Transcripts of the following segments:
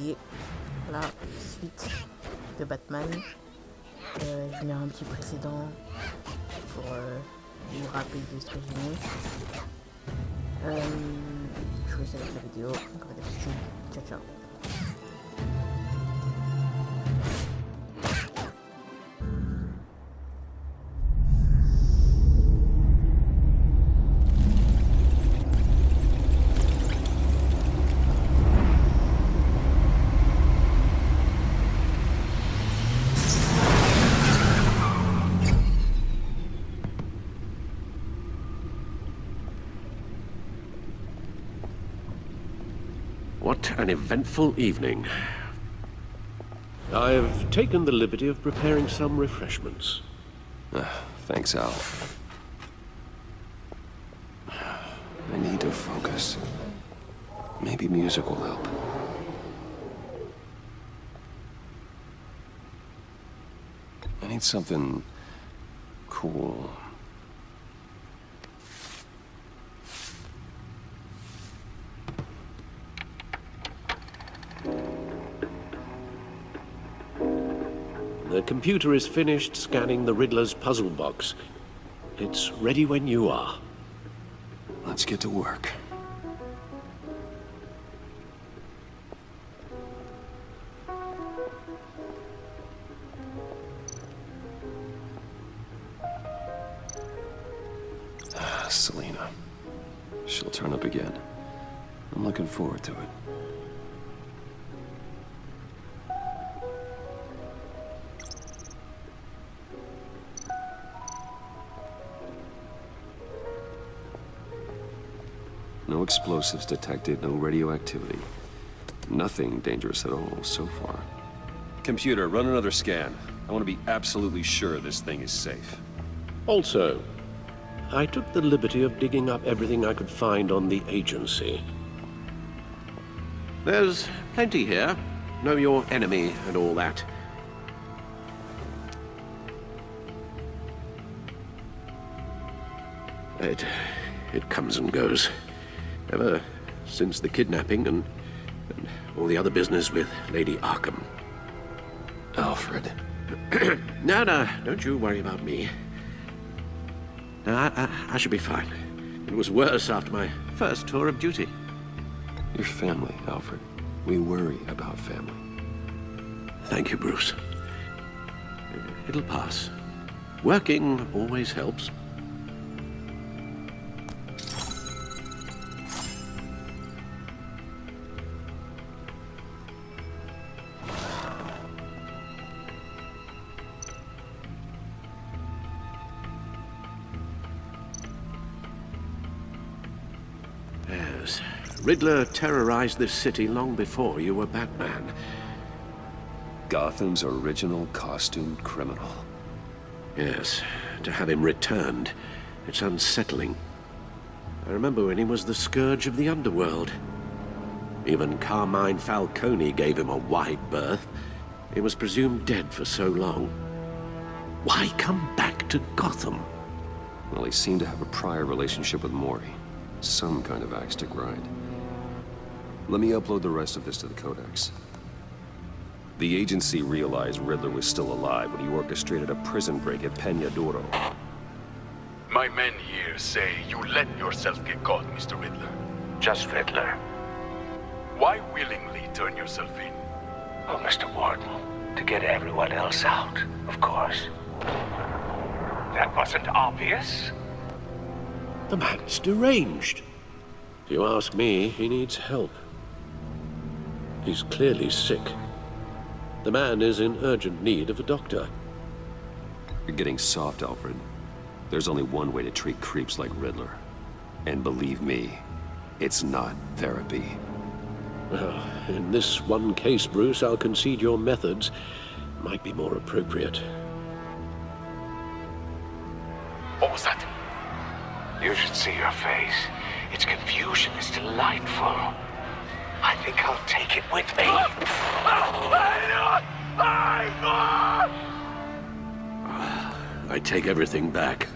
publier la suite de Batman. Je mets un petit précédent pour vous rappeler de ce que j'ai mis. Je vous laisse avec la vidéo, comme d'habitude. Ciao ciao. What an eventful evening. I've taken the liberty of preparing some refreshments. Thanks, Al. I need to focus. Maybe music will help. I need something cool. The computer is finished scanning the Riddler's puzzle box. It's ready when you are. Let's get to work. Selena. She'll turn up again. I'm looking forward to it. No explosives detected, no radioactivity. Nothing dangerous at all so far. Computer, run another scan. I want to be absolutely sure this thing is safe. Also, I took the liberty of digging up everything I could find on the agency. There's plenty here. Know your enemy and all that. It comes and goes. Ever since the kidnapping and all the other business with Lady Arkham. Alfred. No, don't you worry about me. No, I should be fine. It was worse after my first tour of duty. Your family, Alfred. We worry about family. Thank you, Bruce. It'll pass. Working always helps. Yes. Riddler terrorized this city long before you were Batman. Gotham's original costumed criminal. Yes, to have him returned, it's unsettling. I remember when he was the scourge of the underworld. Even Carmine Falcone gave him a wide berth. He was presumed dead for so long. Why come back to Gotham? Well, he seemed to have a prior relationship with Mori. Some kind of axe to grind. Let me upload the rest of this to the Codex. The agency realized Riddler was still alive when he orchestrated a prison break at Peña Duro. My men here say you let yourself get caught, Mr. Riddler. Just Riddler. Why willingly turn yourself in? Oh, Mr. Warden, to get everyone else out, of course. That wasn't obvious. The man's deranged. If you ask me, he needs help. He's clearly sick. The man is in urgent need of a doctor. You're getting soft, Alfred. There's only one way to treat creeps like Riddler. And believe me, it's not therapy. Well, in this one case, Bruce, I'll concede your methods might be more appropriate. What was that? You should see your face. Its confusion is delightful. I think I'll take it with me. I take everything back.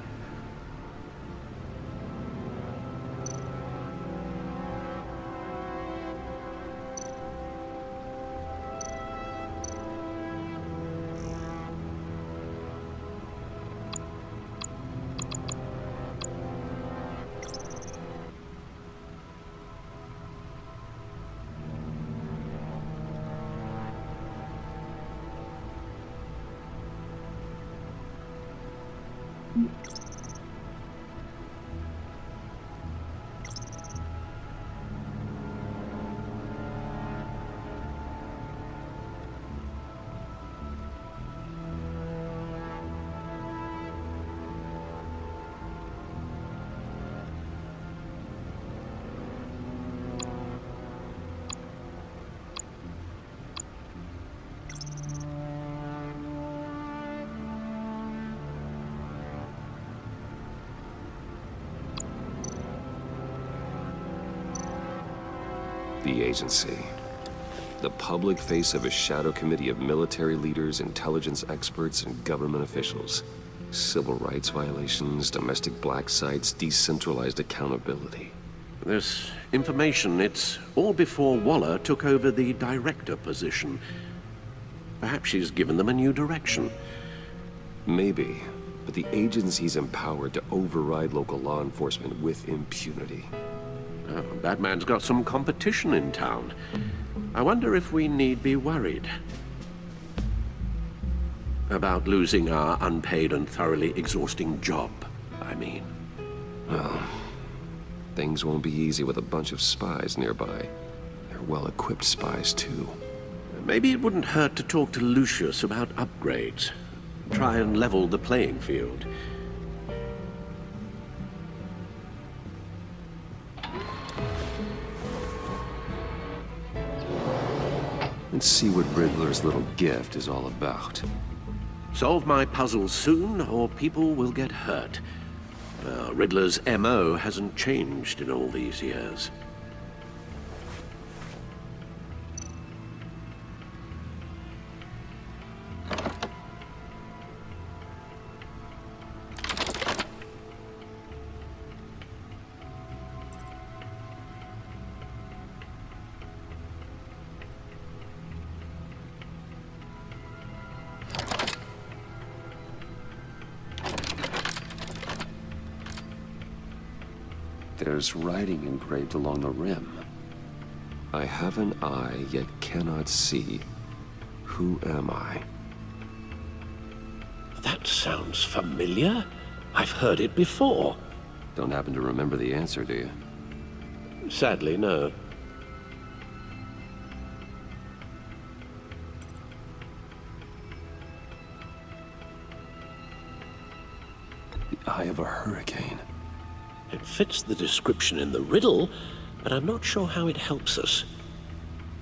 The agency. The public face of a shadow committee of military leaders, intelligence experts, and government officials. Civil rights violations, domestic black sites, decentralized accountability. This information, it's all before Waller took over the director position. Perhaps she's given them a new direction. Maybe, but the agency's empowered to override local law enforcement with impunity. Oh, Batman's got some competition in town. I wonder if we need be worried about losing our unpaid and thoroughly exhausting job, I mean. Well, things won't be easy with a bunch of spies nearby. They're well-equipped spies, too. Maybe it wouldn't hurt to talk to Lucius about upgrades. Try and level the playing field. Let's see what Riddler's little gift is all about. Solve my puzzles soon, or people will get hurt. Riddler's MO hasn't changed in all these years. There's writing engraved along the rim. I have an eye, yet cannot see. Who am I? That sounds familiar. I've heard it before. Don't happen to remember the answer, do you? Sadly, no. The eye of a hurricane. It fits the description in the riddle, but I'm not sure how it helps us.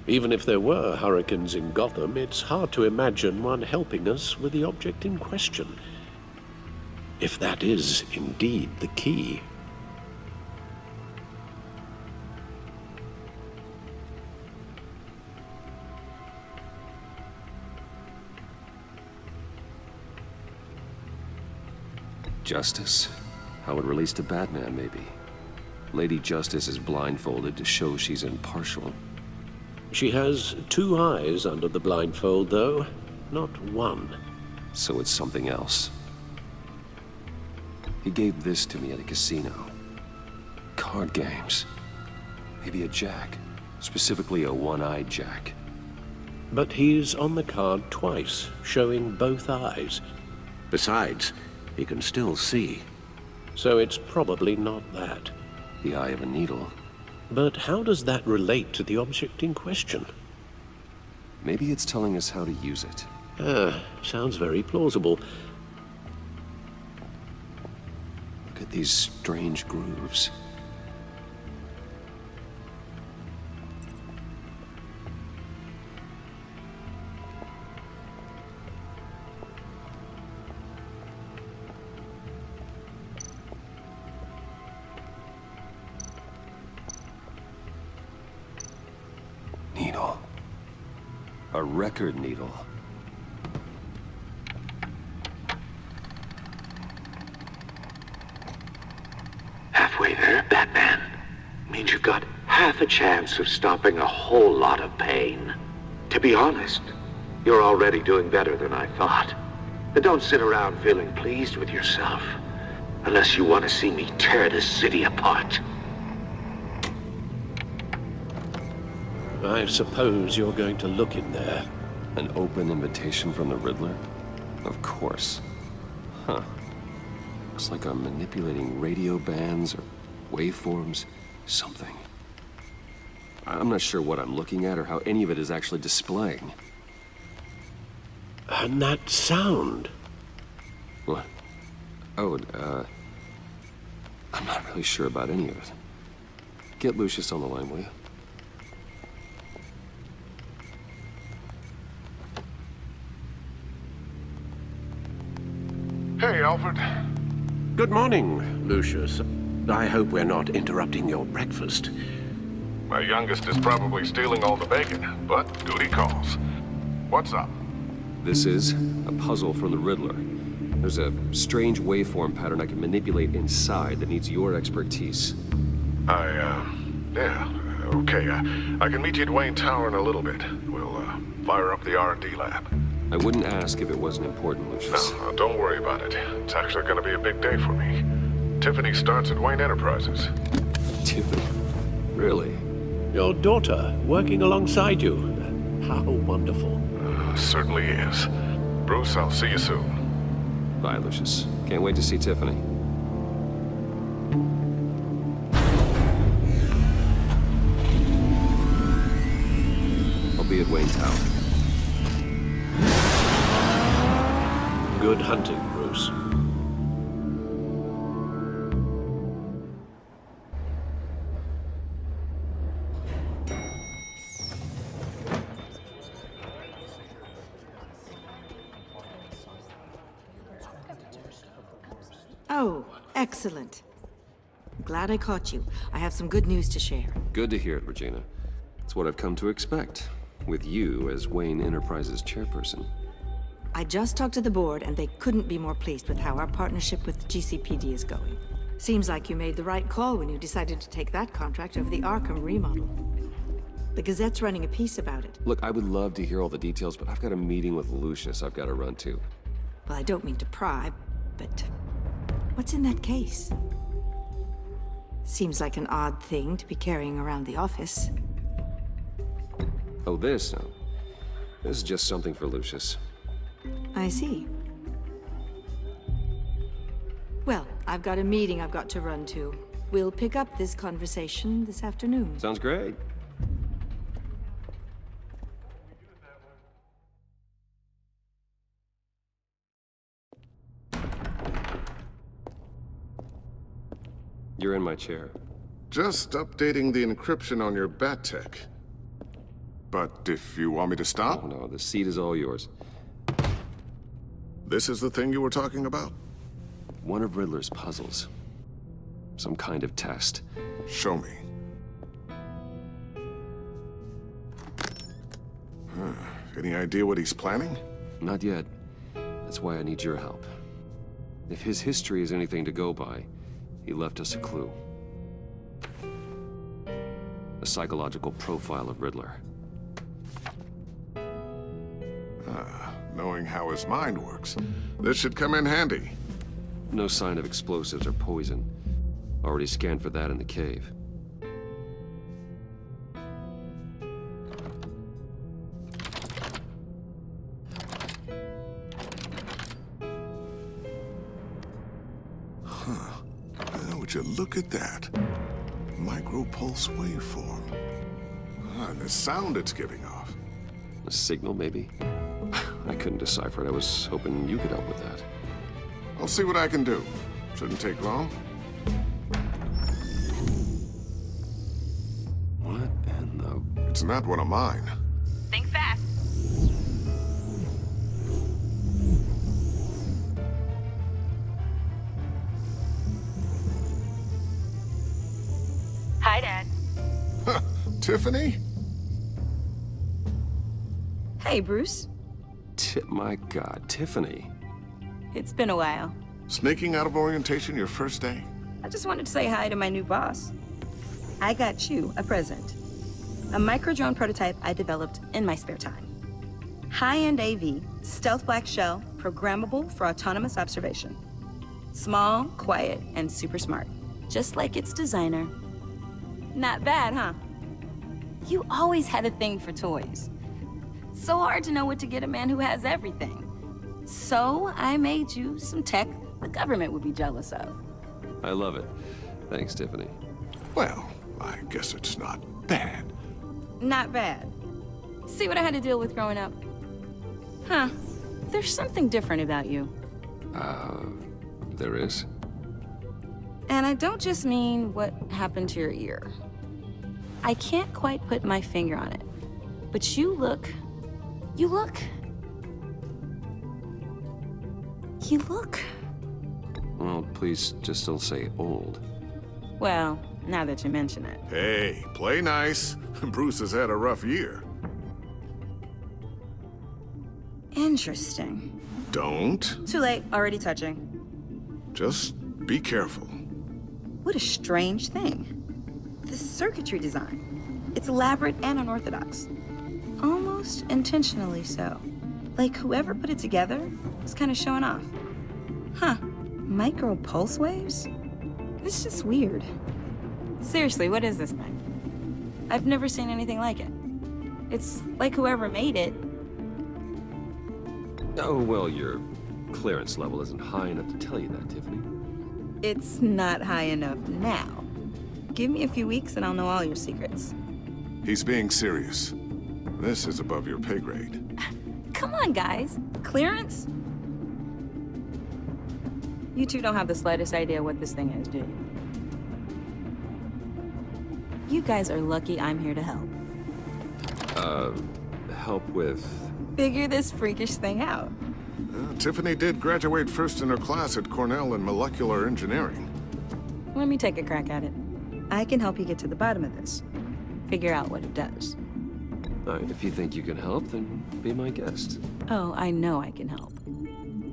Even if there were hurricanes in Gotham, it's hard to imagine one helping us with the object in question. If that is indeed the key. Justice? How it relates to Batman, maybe. Lady Justice is blindfolded to show she's impartial. She has two eyes under the blindfold, though, not one. So it's something else. He gave this to me at a casino. Card games. Maybe a jack. Specifically a one-eyed jack. But he's on the card twice, showing both eyes. Besides, he can still see. So it's probably not that. The eye of a needle. But how does that relate to the object in question? Maybe it's telling us how to use it. Sounds very plausible. Look at these strange grooves. Needle. A record needle. Halfway there, Batman. Means you've got half a chance of stopping a whole lot of pain. To be honest, you're already doing better than I thought. But don't sit around feeling pleased with yourself. Unless you want to see me tear this city apart. I suppose you're going to look in there. An open invitation from the Riddler? Of course. Huh. Looks like I'm manipulating radio bands or waveforms. Something. I'm not sure what I'm looking at or how any of it is actually displaying. And that sound. What? Oh, I'm not really sure about any of it. Get Lucius on the line, will you? Hey, Alfred. Good morning, Lucius. I hope we're not interrupting your breakfast. My youngest is probably stealing all the bacon, but duty calls. What's up? This is a puzzle from the Riddler. There's a strange waveform pattern I can manipulate inside that needs your expertise. Yeah, okay. I can meet you at Wayne Tower in a little bit. We'll, fire up the R&D lab. I wouldn't ask if it wasn't important, Lucius. No, don't worry about it. It's actually gonna be a big day for me. Tiffany starts at Wayne Enterprises. Tiffany? Really? Your daughter working alongside you. How wonderful. Certainly is. Bruce, I'll see you soon. Bye, Lucius. Can't wait to see Tiffany. I'll be at Wayne Tower. Good hunting, Bruce. Oh, excellent. Glad I caught you. I have some good news to share. Good to hear it, Regina. It's what I've come to expect, with you as Wayne Enterprises chairperson. I just talked to the board, and they couldn't be more pleased with how our partnership with GCPD is going. Seems like you made the right call when you decided to take that contract over the Arkham remodel. The Gazette's running a piece about it. Look, I would love to hear all the details, but I've got a meeting with Lucius I've got to run to. Well, I don't mean to pry, but what's in that case? Seems like an odd thing to be carrying around the office. Oh, this? No. This is just something for Lucius. I see. Well, I've got a meeting I've got to run to. We'll pick up this conversation this afternoon. Sounds great. You're in my chair. Just updating the encryption on your bat tech. But if you want me to stop, Oh, no, the seat is all yours. this is the thing you were talking about? One of Riddler's puzzles. Some kind of test. Show me. Any idea what he's planning? Not yet. That's why I need your help. If his history is anything to go by, he left us a clue. A psychological profile of Riddler. Knowing how his mind works, this should come in handy. No sign of explosives or poison. Already scanned for that in the cave. Would you look at that? Micropulse waveform. And the sound it's giving off. A signal, maybe? I couldn't decipher it. I was hoping you could help with that. I'll see what I can do. Shouldn't take long. What in the... It's not one of mine. Think fast. Hi, Dad. Tiffany? Hey, Bruce. My God, Tiffany. It's been a while. Sneaking out of orientation your first day? I just wanted to say hi to my new boss. I got you a present. A micro-drone prototype I developed in my spare time. High-end AV, stealth black shell, programmable for autonomous observation. Small, quiet, and super smart. Just like its designer. Not bad, huh? You always had a thing for toys. So hard to know what to get a man who has everything. So I made you some tech the government would be jealous of. I love it. Thanks, Tiffany. Well, I guess it's not bad. Not bad. See what I had to deal with growing up? Huh. There's something different about you. There is? And I don't just mean what happened to your ear. I can't quite put my finger on it. But you look... Well, please just don't say old. Well, now that you mention it. Hey, play nice. Bruce has had a rough year. Interesting. Don't. Too late, already touching. Just be careful. What a strange thing. The circuitry design. It's elaborate and unorthodox. Almost intentionally so. Like whoever put it together was kind of showing off. Huh. Micro pulse waves? It's just weird. Seriously, what is this thing? I've never seen anything like it. It's like whoever made it. Oh, well, your clearance level isn't high enough to tell you that, Tiffany. It's not high enough now. Give me a few weeks and I'll know all your secrets. He's being serious. This is above your pay grade. Come on, guys. Clearance? You two don't have the slightest idea what this thing is, do you? You guys are lucky I'm here to help. Help with... Figure this freakish thing out. Tiffany did graduate first in her class at Cornell in molecular engineering. Let me take a crack at it. I can help you get to the bottom of this. Figure out what it does. All right, if you think you can help, then be my guest. Oh, I know I can help.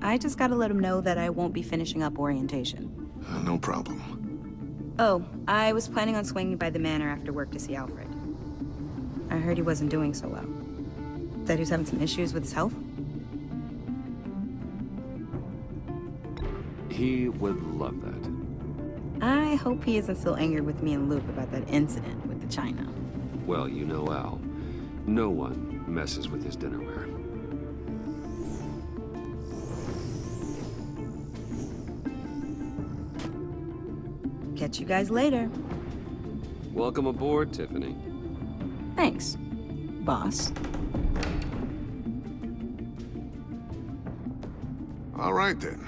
I just gotta let him know that I won't be finishing up orientation. No problem. Oh, I was planning on swinging by the manor after work to see Alfred. I heard he wasn't doing so well. That he was having some issues with his health? He would love that. I hope he isn't still angered with me and Luke about that incident with the china. Well, you know Al. No one messes with his dinnerware. Catch you guys later. Welcome aboard, Tiffany. Thanks, boss. All right, then.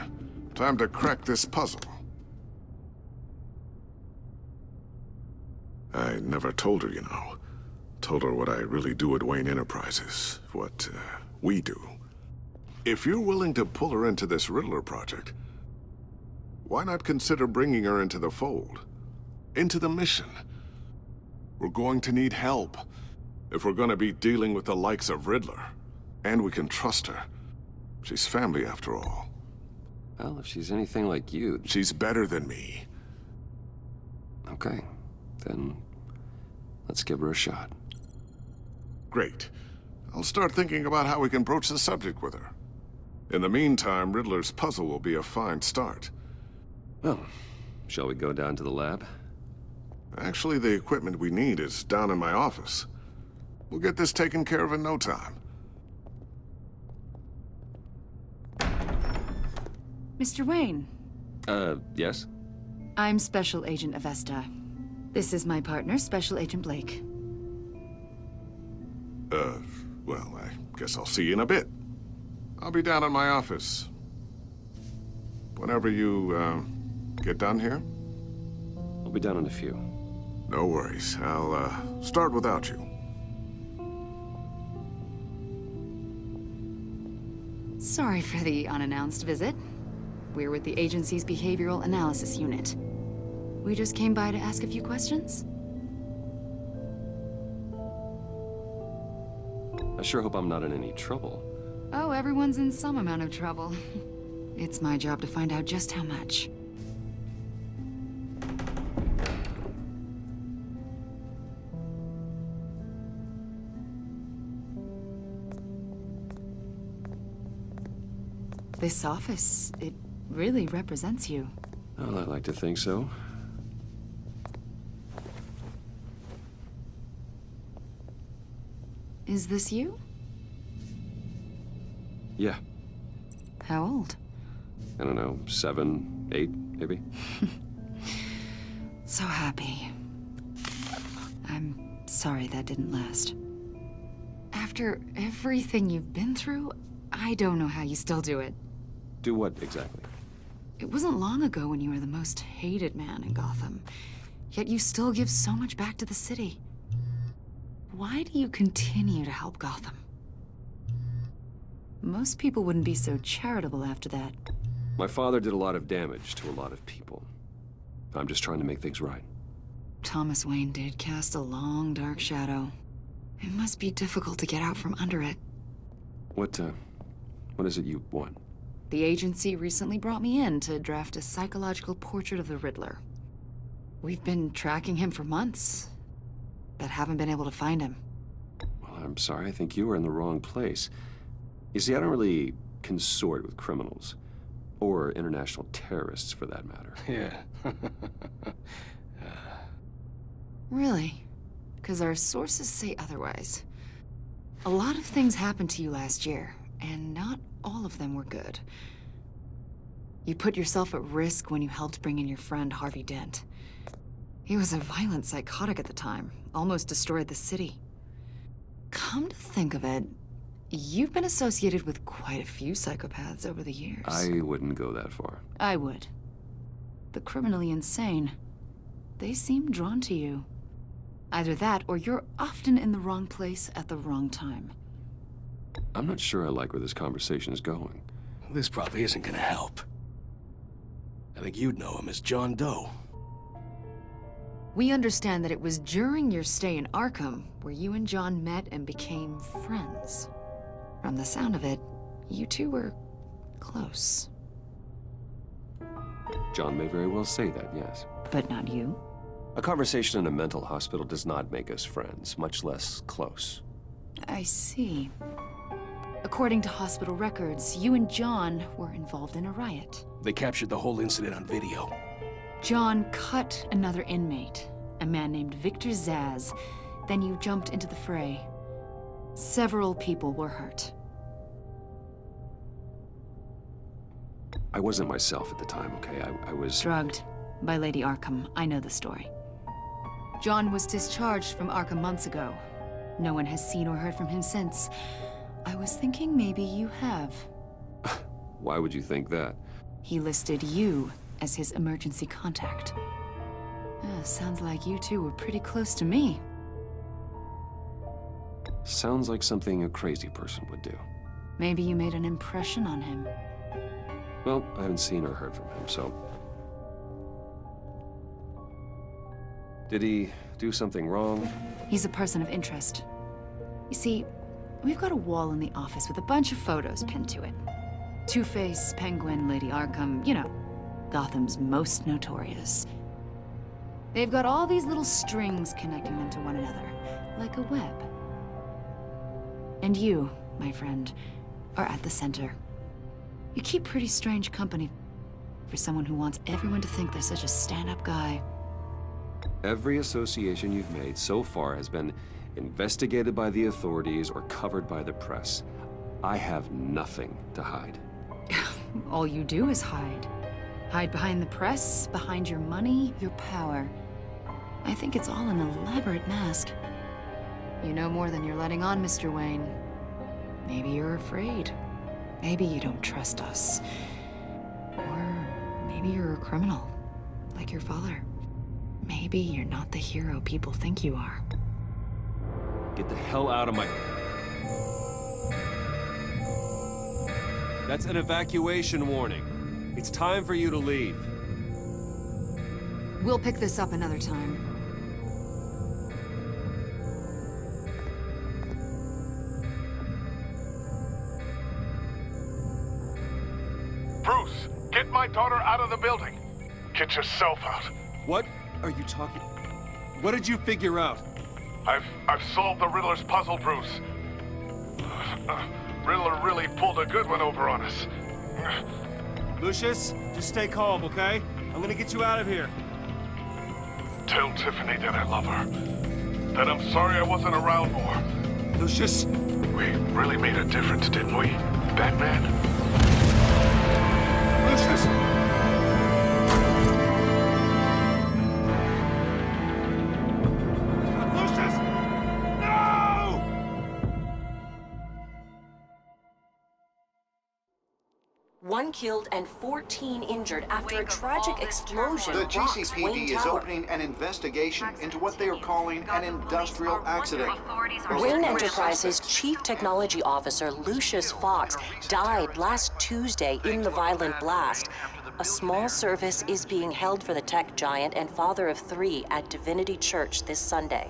Time to crack this puzzle. I never told her, you know. Told her what I really do at Wayne Enterprises. What, we do. If you're willing to pull her into this Riddler project, why not consider bringing her into the fold? Into the mission? We're going to need help if we're going to be dealing with the likes of Riddler. And we can trust her. She's family, after all. Well, if she's anything like you... She's better than me. Okay, then let's give her a shot. Great. I'll start thinking about how we can broach the subject with her. In the meantime, Riddler's puzzle will be a fine start. Well, shall we go down to the lab? Actually, the equipment we need is down in my office. We'll get this taken care of in no time. Mr. Wayne. Yes? I'm Special Agent Avesta. This is my partner, Special Agent Blake. Well, I guess I'll see you in a bit. I'll be down in my office. Whenever you, get done here? I'll be down in a few. No worries. I'll, start without you. Sorry for the unannounced visit. We're with the agency's Behavioral Analysis Unit. We just came by to ask a few questions. I sure hope I'm not in any trouble. Oh, everyone's in some amount of trouble. It's my job to find out just how much. This office, it really represents you. Well, I like to think so. Is this you? Yeah. How old? I don't know, 7, 8, maybe? So happy. I'm sorry that didn't last. After everything you've been through, I don't know how you still do it. Do what, exactly? It wasn't long ago when you were the most hated man in Gotham. Yet you still give so much back to the city. Why do you continue to help Gotham? Most people wouldn't be so charitable after that. My father did a lot of damage to a lot of people. I'm just trying to make things right. Thomas Wayne did cast a long, dark shadow. It must be difficult to get out from under it. What is it you want? The agency recently brought me in to draft a psychological portrait of the Riddler. We've been tracking him for months, but haven't been able to find him. Well, I'm sorry, I think you were in the wrong place. You see, I don't really consort with criminals. Or international terrorists, for that matter. Yeah. Really? Because our sources say otherwise. A lot of things happened to you last year, and not all of them were good. You put yourself at risk when you helped bring in your friend Harvey Dent. He was a violent psychotic at the time, almost destroyed the city. Come to think of it, you've been associated with quite a few psychopaths over the years. I wouldn't go that far. I would. The criminally insane. They seem drawn to you. Either that, or you're often in the wrong place at the wrong time. I'm not sure I like where this conversation is going. This probably isn't gonna help. I think you'd know him as John Doe. We understand that it was during your stay in Arkham where you and John met and became friends. From the sound of it, you two were close. John may very well say that, yes. But not you? A conversation in a mental hospital does not make us friends, much less close. I see. According to hospital records, you and John were involved in a riot. They captured the whole incident on video. John cut another inmate, a man named Victor Zsasz. Then you jumped into the fray. Several people were hurt. I wasn't myself at the time, okay? I was... Drugged by Lady Arkham. I know the story. John was discharged from Arkham months ago. No one has seen or heard from him since. I was thinking maybe you have. Why would you think that? He listed you as his emergency contact. Sounds like you two were pretty close to me. Sounds like something a crazy person would do. Maybe you made an impression on him. Well, I haven't seen or heard from him, so... Did he do something wrong? He's a person of interest. You see, we've got a wall in the office with a bunch of photos pinned to it. Two-Face, Penguin, Lady Arkham, you know, Gotham's most notorious. They've got all these little strings connecting them to one another, like a web. And you, my friend, are at the center. You keep pretty strange company for someone who wants everyone to think they're such a stand-up guy. Every association you've made so far has been investigated by the authorities or covered by the press. I have nothing to hide. All you do is hide. Hide behind the press, behind your money, your power. I think it's all an elaborate mask. You know more than you're letting on, Mr. Wayne. Maybe you're afraid. Maybe you don't trust us. Or maybe you're a criminal, like your father. Maybe you're not the hero people think you are. Get the hell out of my... That's an evacuation warning. It's time for you to leave. We'll pick this up another time. Bruce, get my daughter out of the building. Get yourself out. What are you talking... What did you figure out? I've solved the Riddler's puzzle, Bruce. Riddler really pulled a good one over on us. Lucius, just stay calm, okay? I'm gonna get you out of here. Tell Tiffany that I love her. That I'm sorry I wasn't around more. Lucius? We really made a difference, didn't we, Batman? Lucius! One killed and 14 injured after a tragic explosion. The rocks GCPD Wayne is Tower. opening an investigation into what they are calling an industrial accident. Wayne Enterprises' Chief Technology Officer Lucius Fox died last Tuesday in the violent blast. A small service is being held for the tech giant and father of 3 at Divinity Church this Sunday.